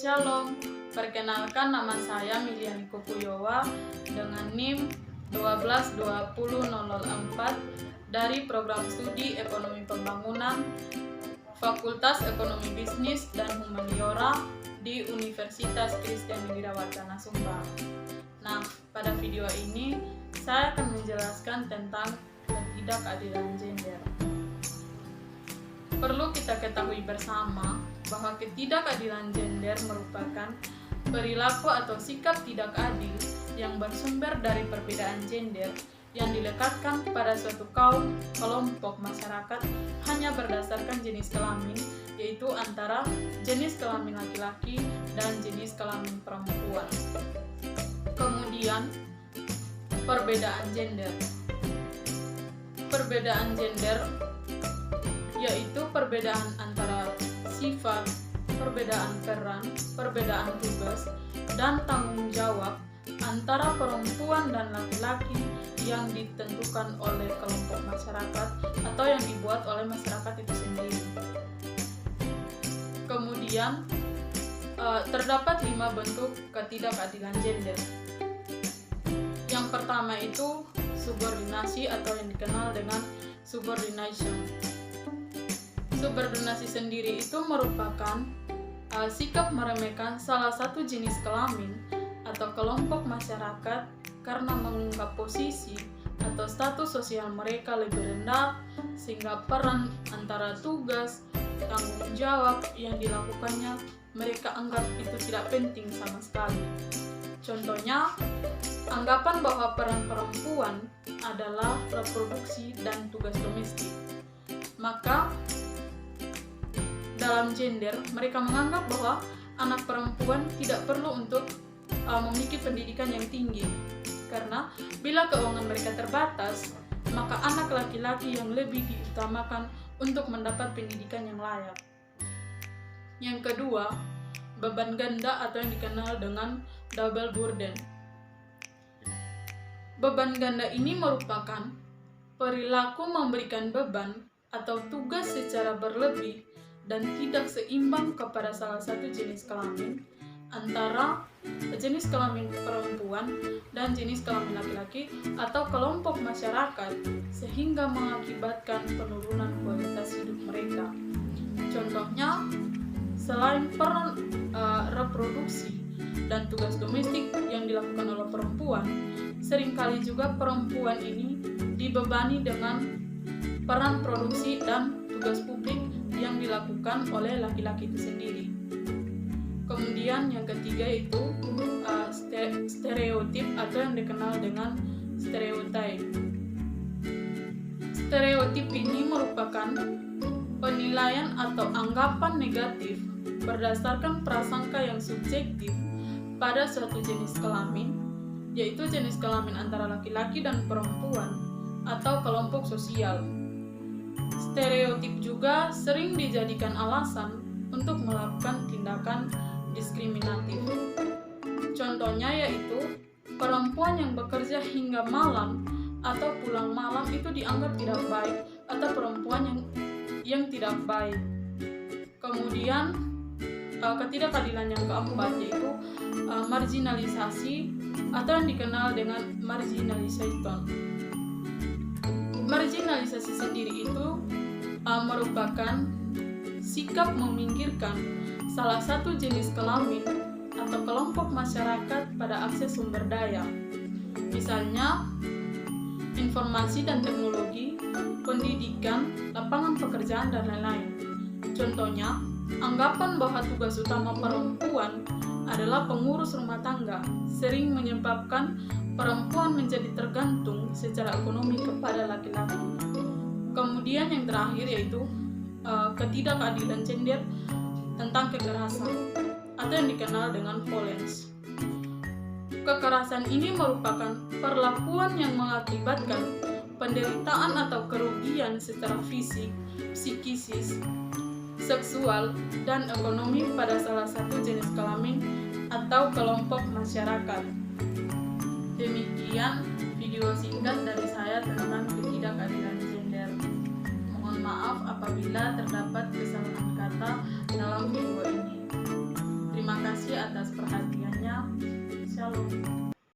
Shalom, perkenalkan nama saya Miliani Kopuyowa dengan NIM 122004 dari program studi Ekonomi Pembangunan Fakultas Ekonomi Bisnis dan Humaniora di Universitas Kristen Wicana Sumbar. Nah, pada video ini saya akan menjelaskan tentang ketidakadilan gender. Perlu kita ketahui bersama bahwa ketidakadilan gender merupakan perilaku atau sikap tidak adil yang bersumber dari perbedaan gender yang dilekatkan pada suatu kaum, kelompok masyarakat hanya berdasarkan jenis kelamin, yaitu antara jenis kelamin laki-laki dan jenis kelamin perempuan. Kemudian, perbedaan gender. Perbedaan gender yaitu perbedaan antara sifat, perbedaan peran, perbedaan tugas, dan tanggung jawab antara perempuan dan laki-laki yang ditentukan oleh kelompok masyarakat atau yang dibuat oleh masyarakat itu sendiri. Kemudian, terdapat 5 bentuk ketidakadilan gender. Yang pertama itu subordinasi atau yang dikenal dengan subordination. Subordinasi sendiri itu merupakan sikap meremehkan salah satu jenis kelamin atau kelompok masyarakat karena menganggap posisi atau status sosial mereka lebih rendah, sehingga peran antara tugas, tanggung jawab yang dilakukannya mereka anggap itu tidak penting sama sekali. Contohnya, anggapan bahwa peran perempuan adalah reproduksi dan tugas domestik. Maka dalam gender, mereka menganggap bahwa anak perempuan tidak perlu untuk memiliki pendidikan yang tinggi, karena bila keuangan mereka terbatas, maka anak laki-laki yang lebih diutamakan untuk mendapat pendidikan yang layak. Yang kedua, beban ganda atau yang dikenal dengan double burden. Beban ganda ini merupakan perilaku memberikan beban atau tugas secara berlebih dan tidak seimbang kepada salah satu jenis kelamin antara jenis kelamin perempuan dan jenis kelamin laki-laki atau kelompok masyarakat, sehingga mengakibatkan penurunan kualitas hidup mereka. Contohnya, selain peran reproduksi dan tugas domestik yang dilakukan oleh perempuan, seringkali juga perempuan ini dibebani dengan peran produksi dan tugas publik yang dilakukan oleh laki-laki itu sendiri. Kemudian yang ketiga itu stereotip atau yang dikenal dengan stereotype. Stereotip ini merupakan penilaian atau anggapan negatif berdasarkan prasangka yang subjektif pada suatu jenis kelamin, yaitu jenis kelamin antara laki-laki dan perempuan atau kelompok sosial. Stereotip juga sering dijadikan alasan untuk melakukan tindakan diskriminatif. Contohnya yaitu perempuan yang bekerja hingga malam atau pulang malam itu dianggap tidak baik, atau perempuan yang tidak baik. Kemudian ketidakadilan yang keempat yaitu marginalisasi atau yang dikenal dengan marginalization. Marginalisasi sendiri itu merupakan sikap meminggirkan salah satu jenis kelamin atau kelompok masyarakat pada akses sumber daya, misalnya informasi dan teknologi, pendidikan, lapangan pekerjaan, dan lain-lain. Contohnya, anggapan bahwa tugas utama perempuan adalah pengurus rumah tangga sering menyebabkan perempuan menjadi tergantung secara ekonomi kepada laki-laki. Kemudian yang terakhir yaitu ketidakadilan gender tentang kekerasan atau yang dikenal dengan violence. Kekerasan ini merupakan perlakuan yang mengakibatkan penderitaan atau kerugian secara fisik, psikis, seksual, dan ekonomi pada salah satu jenis kelamin atau kelompok masyarakat. Demikian video singkat dari saya tentang ketidakadilan gender. Mohon maaf apabila terdapat kesalahan kata dalam video ini. Terima kasih. atas perhatiannya. Shalom.